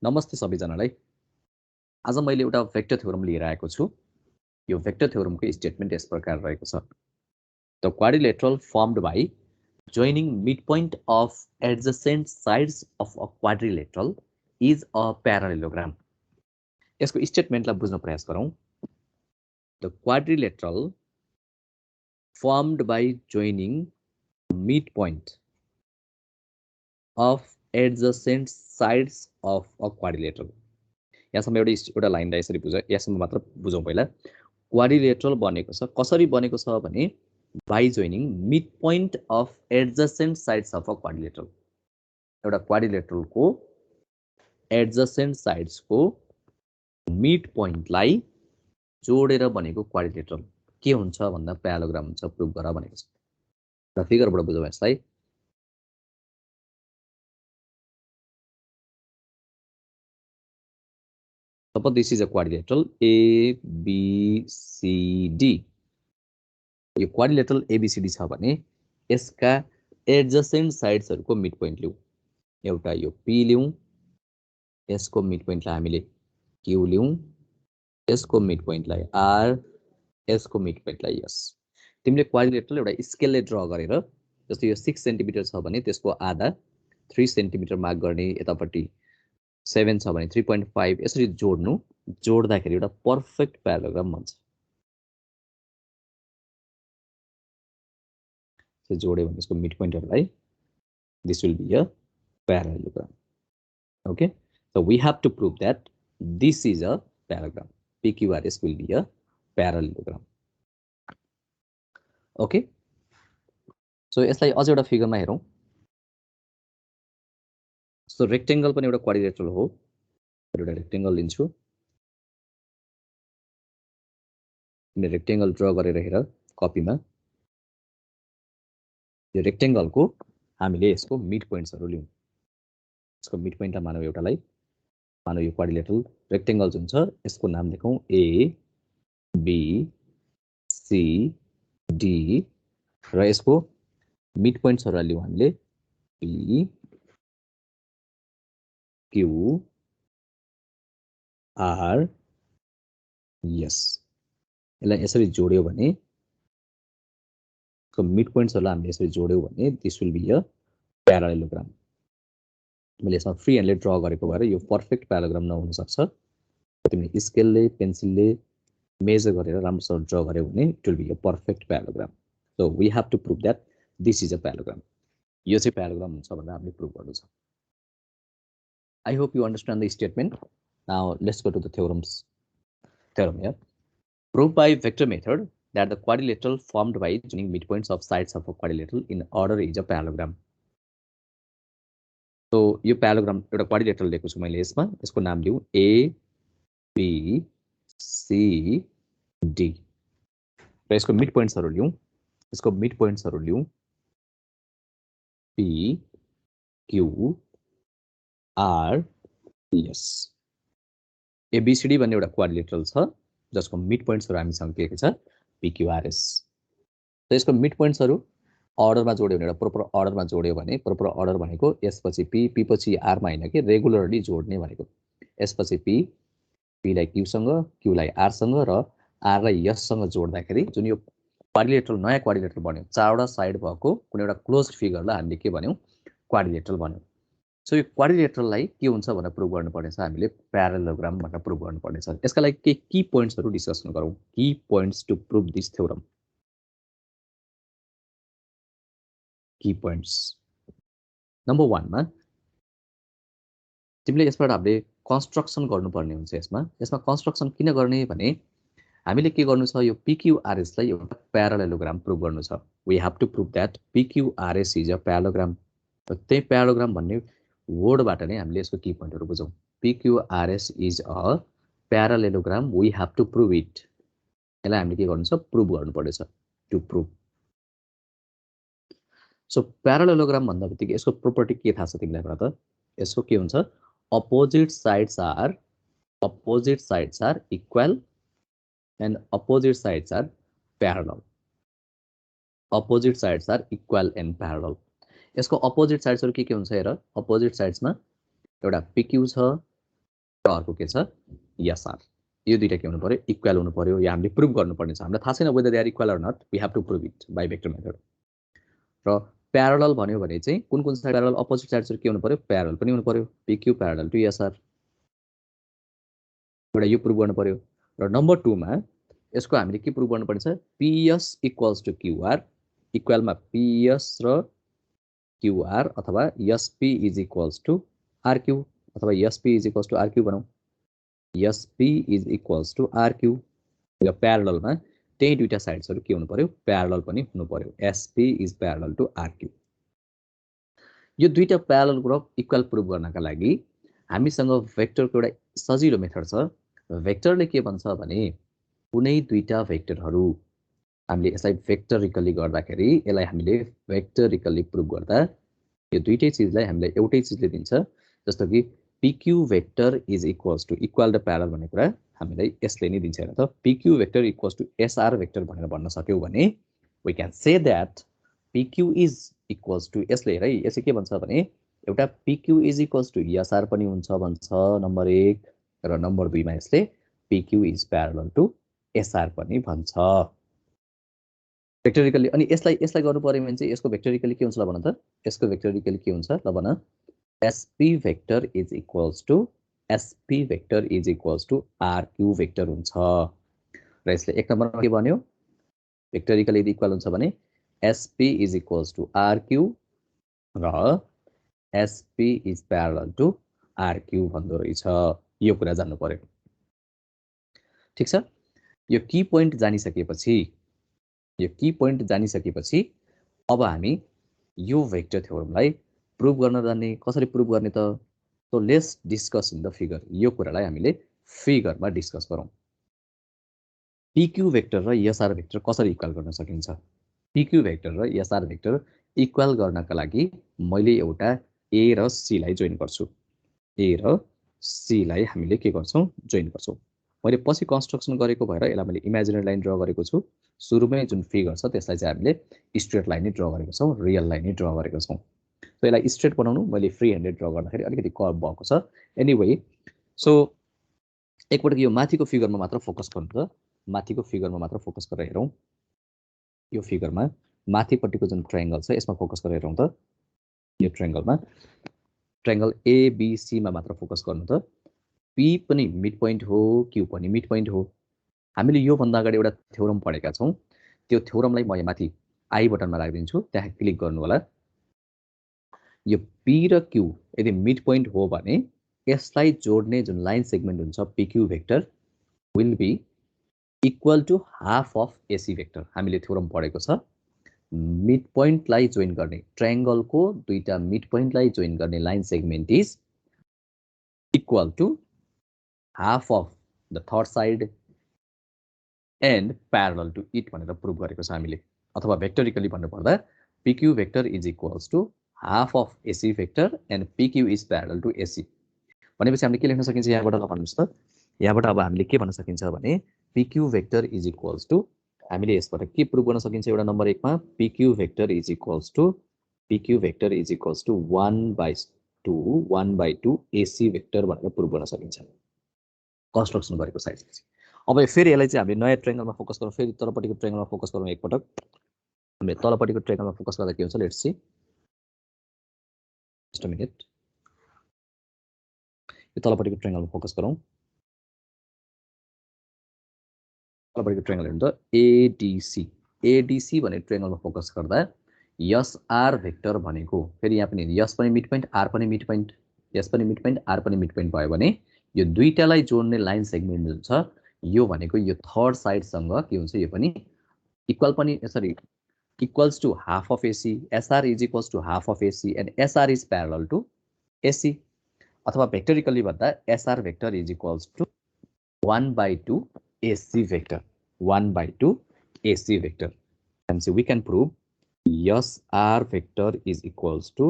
नमस्ते सबैजनालाई। आज मैले एउटा भेक्टर थ्योरम लिएर आएको छु। यो भेक्टर थ्योरमको स्टेटमेन्ट यस प्रकार रहेको छ। The quadrilateral formed by joining midpoint of adjacent sides of a quadrilateral is a parallelogram. यसको स्टेटमेन्टलाई बुझ्न प्रयास गरौँ। The quadrilateral formed by joining midpoint of adjacent sides of a quadrilateral. यहाँसम्म एउटा लाइनलाई यसरी बुझ, यहाँसम्म मात्र बुझौँ पहिला। क्वाड्रिलेटरल बनेको छ, कसरी बनेको छ भने by joining mid point of adjacent sides of a quadrilateral. एउटा क्वाड्रिलेटरलको एडजसेन्ट साइड्सको मिड पोइन्टलाई जोडेर बनेको क्वाड्रिलेटरल के हुन्छ भन्दा प्यारालोग्राम हुन्छ, प्रुभ गर भनेको छ। र फिगरबाट बुझौँ यसलाई। Suppose this is a quadrilateral ABCD. यो क्वाड्रिलेटरल ABCD छ भने यसका एडजसेन्ट साइड्सहरुको मिड पोइन्ट लिऊ। एउटा यो P लिऊ, यसको मिड पोइन्टलाई हामीले Q लिऊ, यसको मिड पोइन्टलाई R, यसको मिड पोइन्टलाई S। तिमीले क्वाड्रिलेटरल एउटा स्केलले ड्रा गरेर, जस्तो यो 6 सेन्टिमिटर छ भने त्यसको आधा 3 सेन्टिमिटर मार्क गर्ने, यतापट्टि 7 छ भने 3.5 यसरी जोड्नु, जोड्दाखेरि एउटा पर्फेक्ट प्यारालोग्राम बन्छ। So जोडे भने यसको mid पोइन्टहरुलाई this will be a parallelogram. Okay, so we have to prove that this is a parallelogram. PQRS will be a parallelogram. Okay, so यसलाई अझ एउटा फिगरमा हेरौं। So रेक्टेंगल पनि एउटा क्वाड्रिलेटरल हो। एउटा रेक्टेंगल लिन्छु। तिमीले रेक्टेंगल ड्रा गरेर हेर कपीमा। यो रेक्टेंगलको हामीले यसको मिड पोइन्ट्सहरु लियौं। यसको मिड पोइन्टलाई मानौ एउटालाई, मानौ यो क्वाड्रिलेटरल रेक्टेंगल जुन छ यसको नाम लेखौं A B C D र यसको मिड पोइन्ट्सहरुलाई लियौं हामीले P Q R S। यसलाई यसरी जोड्यो भने So mid points हामीले यसरी जोड्यौ भने this will be a parallelogram। मैले यसमा फ्री ह्यान्डले ड्रा गरेको भएर यो पर्फेक्ट प्यारालोग्राम नहुन सक्छ। तिमीले स्केलले पेन्सिलले मेजर गरेर राम्रोसँग ड्रा गर्यौ भने it will be a perfect parallelogram। So we have to prove that this is a parallelogram। यो चाहिँ प्यारालोग्राम हुन्छ भनेर हामीले प्रुभ गर्नु छ। I hope you understand the statement। Now let's go to the theorem here। Prove by vector method that the quadrilateral formed by joining midpoints of sides of a quadrilateral in order is a parallelogram। So यो parallelogram एउटा quadrilateral लेखेको छु मैले यसमा, यसको नाम लिऊ A B C D र यसको मिड पोइन्ट्सहरु लिऊ। यसको mid पोइन्ट्सहरु लिऊ P Q R S। ABCD भन्ने एउटा क्वाड्रिलेटरल छ जसको मिड पोइन्ट्सहरु हामीसँग के छ PQRS। त यसको मिड पोइन्ट्सहरु अर्डरमा जोड्यो भने, प्रोपर अर्डरमा जोड्यो भने, प्रोपर अर्डर भनेको S पछि P, P पछि R मा हैन के, रेगुलरली जोड्ने भनेको। S पछि P, P लाई Q सँग, Q लाई R सँग र R लाई S सँग जोड्दाखेरि जुन यो क्वाड्रिलेटरल नयाँ क्वाड्रिलेटरल बन्यो, चारवटा साइड भएको कुनै एउटा क्लोज्ड फिगरलाई हामीले के भन्यौ क्वाड्रिलेटरल भन्यौ। सो यो क्वाड्रिलेटरललाई के हुन्छ भनेर प्रुभ गर्नुपर्ने छ, हामीले प्यारालोग्राम भनेर प्रुभ गर्नुपर्ने छ। यसका लागि के की पोइन्ट्सहरु डिस्कसन गरौँ। Key points to prove this theorem. Key points number 1 मा तिमीले यसबाट हामीले कन्स्ट्रक्सन गर्नुपर्ने हुन्छ। यसमा कन्स्ट्रक्सन किन गर्ने भने हामीले के गर्नु छ, यो PQRS लाई एउटा प्यारालेलोग्राम प्रुभ गर्नु छ। We have to prove that PQRS is a parallelogram. त्यही प्यारालोग्राम भन्ने वर्डबाट नै हामीले यसको की पोइन्टहरु बुझौं। PQRS is a parallelogram, we have to prove it. यसलाई हामीले के गर्नु छ, प्रुभ गर्नु पर्छ। To prove. सो प्यारालेलोग्राम भन्दा बित्तिकै यसको प्रोपर्टी के थाहा छ तिमीलाई त? यसको के हुन्छ, opposite sides are equal and opposite sides are parallel। opposite sides are equal and parallel। यसको opposite sides हरु के हुन्छ हेर। opposite sides मा एउटा PQ छ, अर्को के छ एसआर यो दुईटा के हुनु पर्यो इक्वल हुनु पर्यो या हामीले प्रुभ गर्नुपर्ने छ हामीलाई थाहा छैन whether they are equal or not we have to prove it by vector method र प्यारलल भन्यो भने चाहिँ कुन साइड प्यारलल अपोजिट साइड चाहिँ के हुनु पर्यो प्यारलल पनि हुनु पर्यो पिक्यू प्यारलल टु एसआर एउटा यो प्रुभ गर्नु पर्यो र नम्बर 2 मा यसको हामीले के प्रुभ गर्नुपर्ने छ पीएस इक्वल्स टु क्यूआर इक्वलमा पीएस र क्यूआर अथवा SP is equals to RQ अथवा SP is equals to RQ बनाऊ SP is equals to RQ यो प्यारललमा त्यही दुईटा साइड्सहरु के हुनु पर्यो प्यारलल पनि हुनु पर्यो SP is parallel to RQ यो दुईटा प्यारलल ग्रुप इक्वल प्रुभ गर्नका लागि हामीसँग भेक्टरको एउटा सजिलो मेथड छ भेक्टरले के भन्छ भने कुनै दुईटा भेक्टरहरु हामीले यसलाई भेक्टरिकली गर्दाखेरि यसलाई हामीले भेक्टरिकली प्रुभ गर्दा यो दुईटै चीजलाई हामीले एउटै चीजले दिन्छ जस्तो कि PQ vector is equals to equal to parallel भन्ने कुरा हामीलाई यसले नै दिन्छ हैन त PQ vector equals to SR vector भनेर भन्न सक्यौ भने we can say that PQ is equals to यसले है यसले के भन्छ भने एउटा PQ is equals to SR पनि हुन्छ भन्छ नम्बर 1 र नम्बर 2 मा यसले PQ is parallel to SR पनि भन्छ भेक्टरिकली अनि यसलाई गर्नु पर्यो भने चाहिँ यसको भेक्टरिकली के हुन्छ ल भन त यसको भेक्टरिकली के हुन्छ ल भन SP vector is equals to SP vector is equals to RQ vector हुन्छ र यसले एक नम्बरमा के भन्यो भेक्टरिकली यदि इक्वल हुन्छ भने SP is equals to RQ र SP is parallel to RQ भन्दो रहेछ यो कुरा जान्नु पर्यो ठीक छ यो की पोइन्ट जानिसकेपछि अब हामी यो भेक्टर थ्योरमलाई प्रुभ गर्न जान्ने कसरी प्रुभ गर्ने त so let's discuss in the figure यो कुरालाई हामीले फिगरमा डिस्कस गरौँ PQ भेक्टर र SR भेक्टर कसरी इक्वल गर्न सकिन्छ PQ भेक्टर र SR भेक्टर इक्वल गर्नका लागि मैले एउटा A र C लाई जोइन गर्छु A र C लाई हामीले के गर्छौं जोइन गर्छौं मैले पछि कन्स्ट्रक्सन गरेको भएर यसलाई मैले इमेजिनरी लाइन ड्रा गरेको छु सुरुमै जुन फिगर छ त्यसलाई चाहिँ हामीले स्ट्रेट लाइन नै ड्रा गरेको छौं रियल लाइन नै ड्रा गरेको छौं सो यसलाई स्ट्रेट बनाउनु मैले फ्री ह्यान्डेड ड्रा गर्दाखेरि अलिकति कर्भ भएको छ एनीवे सो एकपटक यो माथिको फिगरमा मात्र फोकस गर्नु त माथिको फिगरमा मात्र फोकस गरेर हेरौं यो फिगरमा माथिपट्टिको जुन ट्रायंगल छ यसमा फोकस गरेर हेरौं त यो ट्रायंगल ABC मा मात्र फोकस गर्नु त P पनि मिड पोइन्ट हो Q पनि मिड पोइन्ट हो हामीले यो भन्दा अगाडि एउटा थ्योरम पढेका छौं त्यो थ्योरमलाई म माथि आई बटनमा राख्दिन्छु त्यहाँ क्लिक गर्नु होला यो P र Q यदि मिड पोइन्ट हो भने यसलाई जोड्ने जुन लाइन सेगमेन्ट हुन्छ PQ vector will be equal to half of AC vector हामीले थ्योरम पढेको छ मिड पोइन्टलाई जोइन गर्ने ट्रायंगलको दुईटा मिड पोइन्टलाई जोइन गर्ने line segment is equal to half of the third side and parallel to it भनेर प्रुभ गरेको छ हामीले अथवा भेक्टरिकली भन्नु पर्दा PQ vector is equals to half of AC vector and PQ is parallel to AC भनेपछि हामीले के लेख्न सकिन्छ यहाँबाट ल भन्नुस् त यहाँबाट अब हामीले के भन्न सकिन्छ भने PQ vector is equals to हामीले यसबाट के प्रुभ गर्न सकिन्छ एउटा नम्बर 1 मा PQ vector is equals to 1/2 AC vector भनेर प्रुभ गर्न सकिन्छ कन्स्ट्रक्सन गरेको साइजले अब फेरि यसलाई चाहिँ हामीले नयाँ ट्रायंगलमा फोकस गरौँ फेरि तलपट्टिको ट्रायंगलमा फोकस गरौँ एकपटक हामीले तलपट्टिको ट्रायंगलमा फोकस गर्दा के हुन्छ let's see just a minute यो तलपट्टिको ट्रायंगलमा फोकस गरौँ तलपट्टिको ट्रायंगल हेर्नु त ADC भन्ने ट्रायंगलमा फोकस गर्दा SR भेक्टर भनेको फेरि यहाँ पनि S पनि मिड पोइन्ट R पनि मिड पोइन्ट S पनि मिड पोइन्ट R पनि मिड पोइन्ट भयो भने यो दुईटालाई जोड्ने लाइन सेगमेन्ट जुन छ यो भनेको यो थर्ड साइड सँग के हुन्छ यो पनि इक्वल पनि sorry equals to half of AC SR is equals to half of AC and SR is parallel to AC अथवा भेक्टरिकली भन्दा SR vector is equals to 1/2 AC vector 1/2 AC vector and so we can prove SR vector is equals to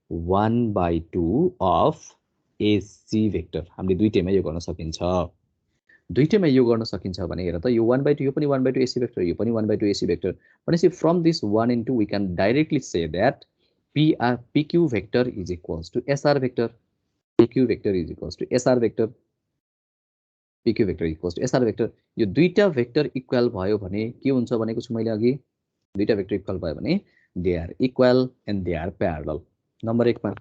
1/2 of AC vector हामीले दुईटैमा यो गर्न सकिन्छ भने हेर त यो 1/2 यो पनि 1/2 AC भेक्टर यो पनि 1/2 AC भेक्टर भनेपछि from this 1 into we can directly say that PQ vector is equals to SR vector PQ vector is equals to SR vector. PQ vector equals to SR vector. यो दुईटा vector equal भयो भने के हुन्छ भनेको छु मैले अघि दुईटा भेक्टर इक्वल भयो भने they are equal and they are parallel number 1 मा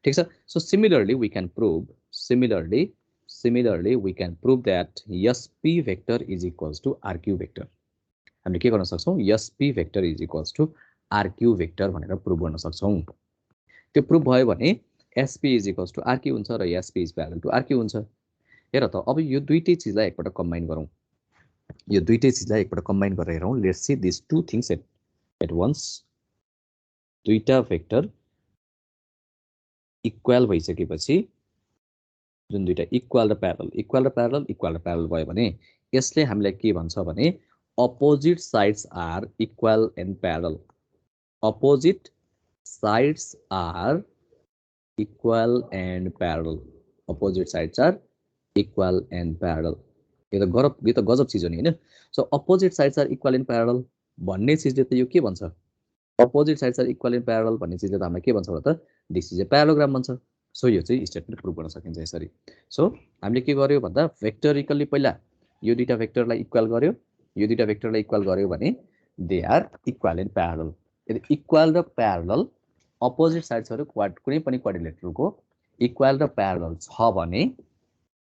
ठीक छ so similarly we can prove similarly we can prove that SP vector is equals to RQ vector हामीले के गर्न सक्छौं SP vector is equals to RQ vector भनेर prove गर्न सक्छौं त्यो प्रुभ भयो भने SP is equals to RQ हुन्छ र SP is parallel to RQ हुन्छ हेर त अब यो दुईटै चीजलाई एकपटक कम्बाइन गरौँ यो दुईटै चीजलाई एकपटक कम्बाइन गरेर हेरौँ let's see this two things at once दुईटा भेक्टर इक्वल भइसकेपछि जुन दुईटा इक्वल र प्यारलल भयो भने यसले हामीलाई के भन्छ भने opposite sides are equal and parallel opposite sides are equal and parallel opposite sides are equal and parallel यो त गजब चीज हो नि हैन so opposite sides are equal and parallel भन्ने चीजले त यो के भन्छ opposite sides are equal and parallel भन्ने चीजले त हामीलाई के भन्छ त दिस इज अ प्यारालोग्राम भन्छ सो यो चाहिँ स्टेटमेन्ट प्रुभ गर्न सकिन्छ यसरी सो हामीले के गर्यो भन्दा भेक्टरिकली पहिला यो दुईटा भेक्टरलाई इक्वल गर्यो यो दुईटा भेक्टरलाई इक्वल गर्यो भने they are equal and parallel यदि इक्वल र प्यारलल अपोजिट साइड्सहरु कुनै पनि क्वाड्रिलेटरलको इक्वल र प्यारलल छ भने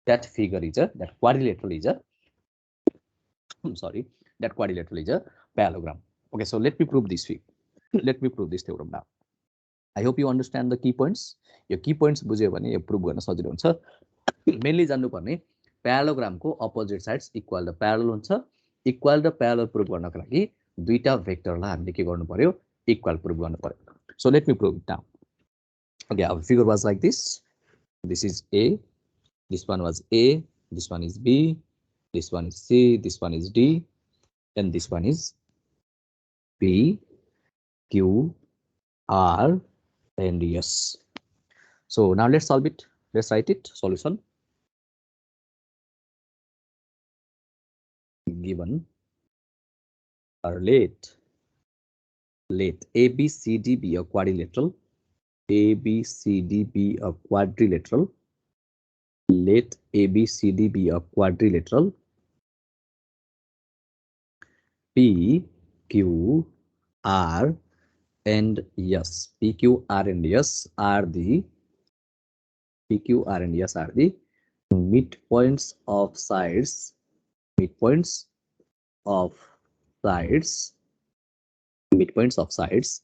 that figure is that quadrilateral is a parallelogram okay so let me prove this theorem now I hope you understand the key points यो key points बुझ्यो भने यो प्रुभ गर्न सजिलो हुन्छ मेनली जान्नु पर्ने प्यारालोग्राम को अपोजिट साइड्स इक्वल र प्यारलल हुन्छ इक्वल र प्यारलल प्रुभ गर्नको लागि दुईटा भेक्टरलाई हामीले के गर्नु पर्यो इक्वल प्रुभ गर्नु पर्यो so let me prove it now okay our figure was like this is A this one was A, this one is B, this one is C, this one is D, and this one is P, Q, R, and S. So now let's solve it. Let's write it. Solution. Given or let A, B, C, D be a quadrilateral. A, B, C, D be a quadrilateral. Let ABCD be a quadrilateral. P, Q, R, and S. P, Q, R, and S are the midpoints of sides. Midpoints of sides.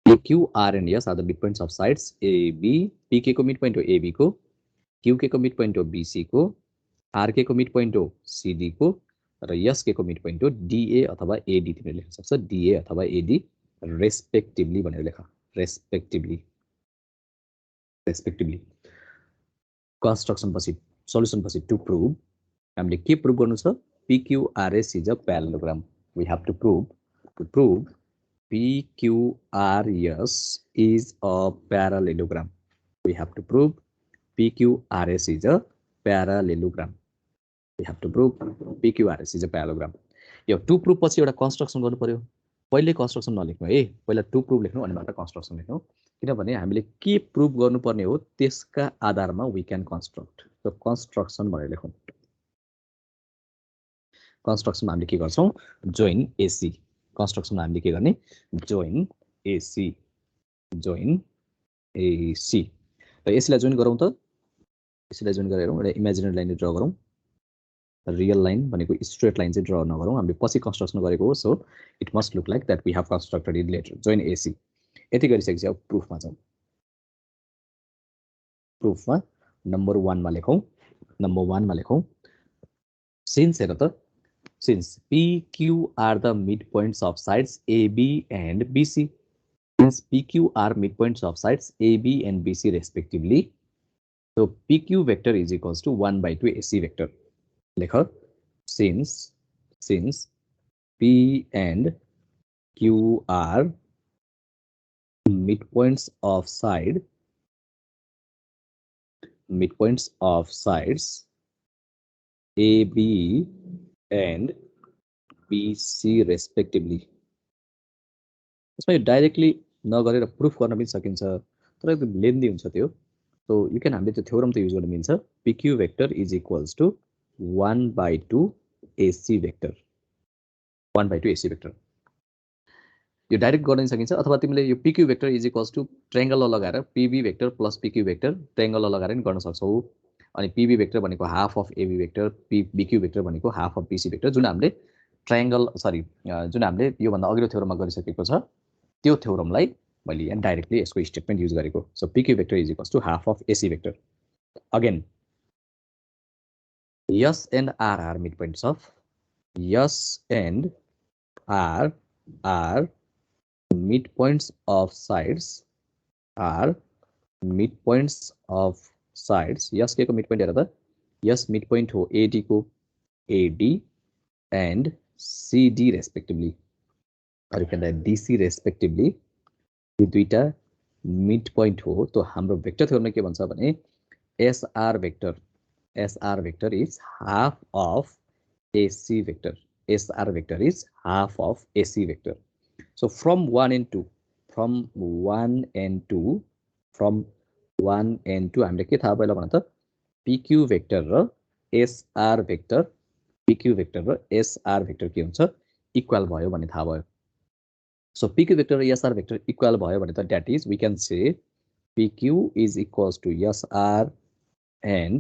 P, Q, R, and S are the midpoints of sides. A, B. P, K को midpoint हो A, B को. QK को midpoint हो BC को RK को midpoint हो CD को र SK को midpoint हो DA अथवा AD तिमीले लेख्न सक्छ DA अथवा AD रेस्पेक्टिभली भनेर लेख रेस्पेक्टिभली कन्स्ट्रक्सन पछि सल्युसन पछि टु प्रुभ हामीले के प्रुभ गर्नु छ PQRS is a parallelogram we have to prove PQRS is a parallelogram we have to prove PQRS is a parallelogram. We have to prove PQRS is a parallelogram. यो to prove पछि एउटा construction गर्नु पर्यो पहिले construction नलेख्नु है पहिला to prove लेख्नु अनि मात्र कन्स्ट्रक्सन लेख्नु किनभने हामीले के प्रुभ गर्नुपर्ने हो त्यसका आधारमा we can construct so construction भनेर लेखौँ कन्स्ट्रक्सनमा हामीले के गर्छौं जोइन AC कन्स्ट्रक्सनमा हामीले के गर्ने जोइन AC र यसलाई जोइन गरौँ त यसलाई जोइन गरेर एउटा इमेजिनरी लाइन ड्रा गरौँ रियल लाइन भनेको स्ट्रेट लाइन चाहिँ ड्रा नगरौँ हामीले पछि कन्स्ट्रक्सन गरेको हो so it must look like that we have constructed it later join AC यति गरिसकेपछि अब प्रुफमा जाउँ प्रुफमा नम्बर 1 मा लेखौँ सिन्स हेर त since PQ are the midpoints of sides AB and BC since PQ are midpoints of sides AB and BC respectively so PQ vector is equals to 1/2 AC vector लेख since P and Q are midpoints of sides AB and BC respectively यसमा directly नगरेर proof गर्न पनि सकिन्छ तर एकदम लेन्दी हुन्छ त्यो So you can हामीले त्यो theorem त युज गर्न मिल्छ pq vector is equals to 1/2 ac vector 1/2 ac vector यो डाइरेक्ट गर्न सकिन्छ अथवा तिमीले यो pq vector is equals to triangle लगाएर pb vector plus pq vector triangle लगाएर नि गर्न सक्छौ अनि pb vector भनेको half of ab vector bq vector भनेको हाफ अफ bc vector जुन हामीले ट्रायंगल सरी जुन हामीले यो भन्दा अघिल्लो थ्योरममा गरिसकेको छ त्यो थ्योरमलाई मैले यहाँ डाइरेक्टली यसको स्टेटमेन्ट युज गरेको so pq vector is equals to half of ac vector again s and r are midpoints of s and r are midpoints of sides are midpoints of sides yes के को midpoint हेर त yes midpoint हो AD को AD and CD respectively or you can write DC respectively यो दुईटा midpoint हो तो हाम्रो vector theorem के भन्छ भने SR vector is half of AC vector SR vector is half of AC vector so from 1 and 2 हामीले के थाहा भयो भन त PQ vector र SR vector PQ vector र SR vector के हुन्छ इक्वल भयो भन्ने थाहा भयो so PQ vector र SR vector इक्वल भयो भने त that is we can say PQ is equals to SR and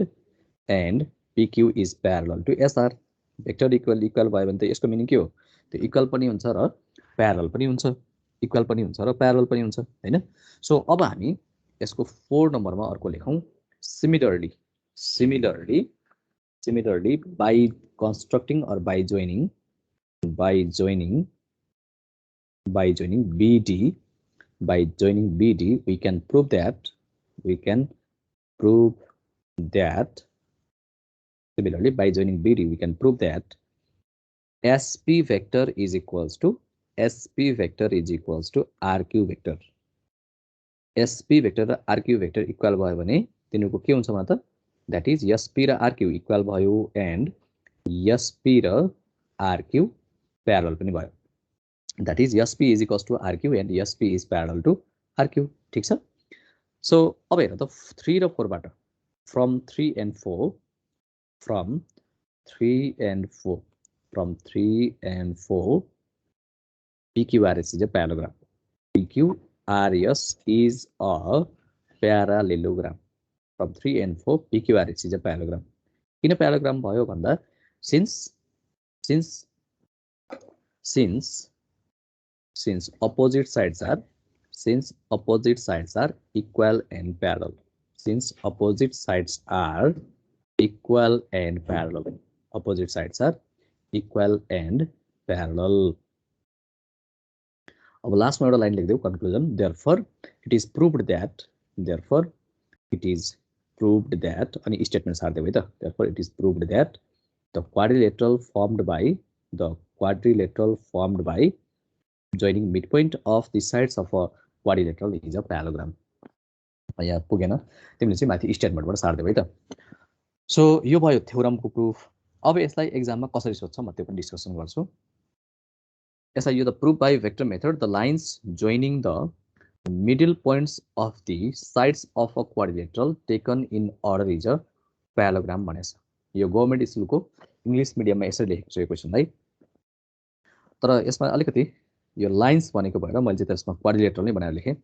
PQ is parallel to SR vector equal भयो भने त यसको मिनिङ के हो त्यो इक्वल पनि हुन्छ र प्यारलल पनि हुन्छ इक्वल पनि हुन्छ र प्यारलल पनि हुन्छ हैन सो अब हामी यसको 4 नम्बरमा अर्को लेखौं similarly by constructing or by joining BD we can prove that similarly by joining BD we can prove that SP vector is equals to RQ vector SP vector र RQ vector इक्वल भयो भने तिनीहरुको के हुन्छ भन त that is SP र RQ equal भयो and SP र RQ parallel पनि भयो that is SP is equals to RQ and SP is parallel to RQ ठीक छ so अब हेर त 3 र 4 बाट from 3 and 4 PQRS is a parallelogram PQRS is a parallelogram from 3 and 4 PQRS is a parallelogram किन parallelogram भयो भन्दा since opposite sides are equal and parallel since opposite sides are equal and parallel opposite sides are equal and parallel अब लास्टमा एउटा line लेख्दियौ conclusion therefore it is proved that अनि statement सार्दै है त therefore it is proved that the quadrilateral formed by joining midpoint of the sides of a quadrilateral is a parallelogram यहाँ पुगेन तिमीले चाहिँ माथि स्टेटमेन्टबाट सार्दै है त सो यो भयो थ्योरमको प्रुफ अब यसलाई एक्जाममा कसरी सोध्छ म त्यो पनि डिस्कसन गर्छु यसलाई यो the proof by vector method the lines joining the middle points of the sides of a quadrilateral taken in order is a parallelogram भनेछ यो गभर्नमेन्ट स्कुलको इङ्ग्लिस मिडियममा यसरी लेखेको छ यो क्वेसनलाई तर यसमा अलिकति यो लाइन्स भनेको भएर मैले चाहिँ त्यसमा क्वाड्रिलेटरल नै बनाएर लेखेँ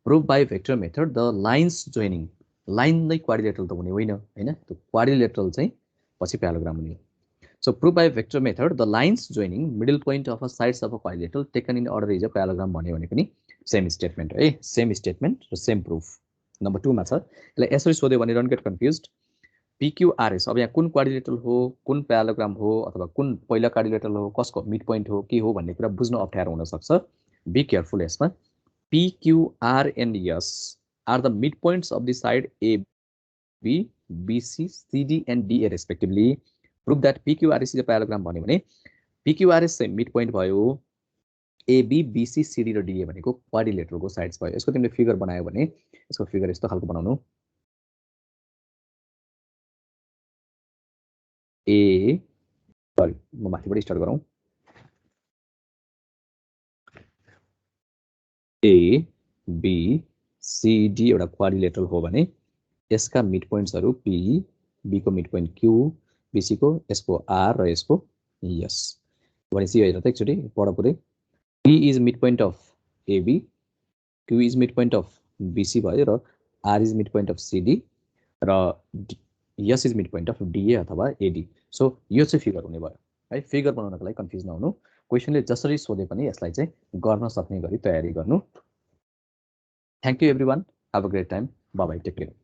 proof by vector method the lines joining line नै क्वाड्रिलेटरल त हुने होइन हैन त्यो क्वाड्रिलेटरल चाहिँ पछि प्यारालोग्राम हुने So proof by vector method the lines joining middle point of a sides of a quadrilateral taken in order is a parallelogram भन्यो भने पनि सेम स्टेटमेन्ट है सेम स्टेटमेन्ट र सेम प्रुफ नम्बर 2 मा छ यसलाई यसरी सोध्यो भने डोन्ट गेट कन्फ्युज्ड PQRS अब यहाँ कुन क्वाड्रिलेटरल हो कुन प्यारालोग्राम हो अथवा कुन पहिला क्वाड्रिलेटरल हो कसको मिड पोइन्ट हो के हो भन्ने कुरा बुझ्न अप्ठ्यारो हुन सक्छ बी केयरफुल यसमा PQR and S are the midpoints of the side AB BC CD and DA respectively prove that PQRS is a parallelogram भन्यो भने PQRS चाहिँ मिड पोइन्ट भयो AB BC CD र DA भनेको क्वाड्रिलेटरलको साइड्स भयो यसको तिमीले फिगर बनायो भने यसको फिगर यस्तो खालको बनाउनु A सरी म माथिबाट स्टार्ट गरौँ A B C D एउटा क्वाड्रिलेटरल हो भने यसका मिड पोइन्ट्सहरु पी, बी को मिड पोइन्ट क्यू, बीसी को, यसको आर र यसको एस। भनेपछि हेर त एकचोटी पढ पुरै। P is mid point of AB, Q is mid point of BC भयो र R is mid point of CD र S is mid point of DA अथवा एडी। सो यो चाहिँ फिगर हुने भयो है। फिगर बनाउनको लागि कन्फ्युज नहुनु, क्वेसनले जसरी सोधे पनि यसलाई चाहिँ गर्न सक्ने गरी तयारी गर्नु। Thank you everyone, have a great time, bye bye, take care.